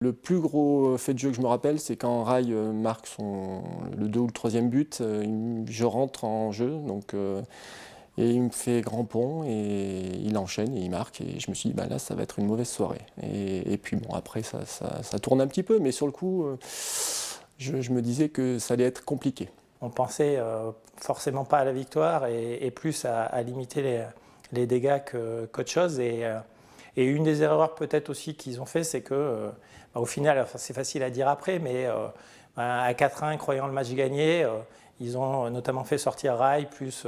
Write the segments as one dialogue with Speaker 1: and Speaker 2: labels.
Speaker 1: Le plus gros fait de jeu que je me rappelle, c'est quand Rai marque le 2 ou le troisième but, je rentre en jeu, et il me fait grand pont, et il enchaîne, et il marque, et je me suis dit, bah là, ça va être une mauvaise soirée. Et puis bon, après, ça tourne un petit peu, mais sur le coup, je me disais que ça allait être compliqué.
Speaker 2: On pensait forcément pas à la victoire et plus à limiter les dégâts qu'autre chose. Et une des erreurs peut-être aussi qu'ils ont fait, c'est que au final, enfin, c'est facile à dire après, mais à 4-1, croyant le match gagné, ils ont notamment fait sortir Rai plus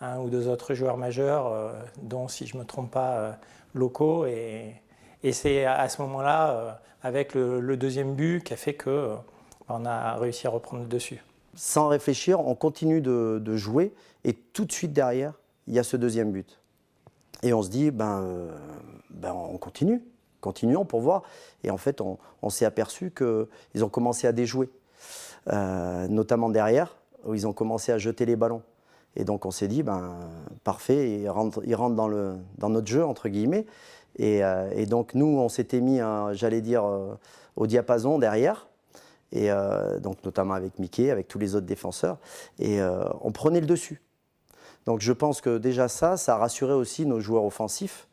Speaker 2: un ou deux autres joueurs majeurs, dont, si je ne me trompe pas, locaux. Et c'est à ce moment-là, avec le deuxième but, qui a fait qu'on a réussi à reprendre le dessus.
Speaker 3: Sans réfléchir, on continue de jouer et tout de suite derrière, il y a ce deuxième but. Et on se dit, on continue, continuons pour voir. Et en fait, on s'est aperçu qu'ils ont commencé à déjouer, notamment derrière, où ils ont commencé à jeter les ballons. Et donc on s'est dit, parfait, ils rentrent dans notre jeu, entre guillemets. Et donc nous, on s'était mis, j'allais dire, au diapason derrière. Et donc notamment avec Mickey, avec tous les autres défenseurs, et on prenait le dessus. Donc je pense que déjà ça a rassuré aussi nos joueurs offensifs,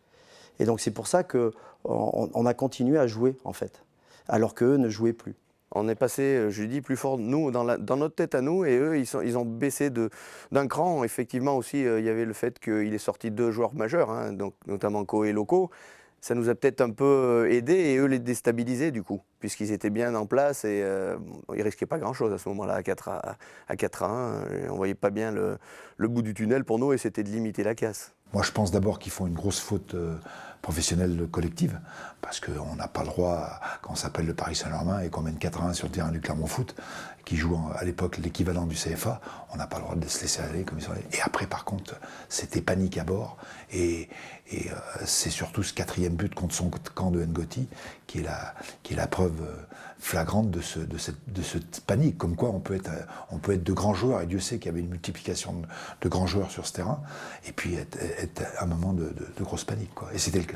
Speaker 3: et donc c'est pour ça qu'on a continué à jouer en fait, alors qu'eux ne jouaient plus.
Speaker 4: On est passé, je dis, plus fort, nous, dans notre tête à nous, et eux, ils ont baissé d'un cran. Effectivement aussi, il y avait le fait qu'il est sorti 2 joueurs majeurs, hein, donc, notamment Co et Loco. Ça nous a peut-être un peu aidé et eux les déstabiliser du coup, puisqu'ils étaient bien en place et ils risquaient pas grand-chose à ce moment-là à 4-1. Et on voyait pas bien le bout du tunnel pour nous et c'était de limiter la casse.
Speaker 5: Moi, je pense d'abord qu'ils font une grosse faute professionnelle collective, parce qu'on n'a pas le droit, quand on s'appelle le Paris Saint-Germain et qu'on mène 4-1 sur le terrain du Clermont Foot, qui joue à l'époque l'équivalent du CFA, on n'a pas le droit de se laisser aller comme ils sont allés. Et après, par contre, c'était panique à bord, et c'est surtout ce 4e but contre son camp de Ngoti qui est la preuve flagrante de cette panique, comme quoi on peut être de grands joueurs, et Dieu sait qu'il y avait une multiplication de grands joueurs sur ce terrain, et puis être à un moment de grosse panique, quoi. Et c'était le cas.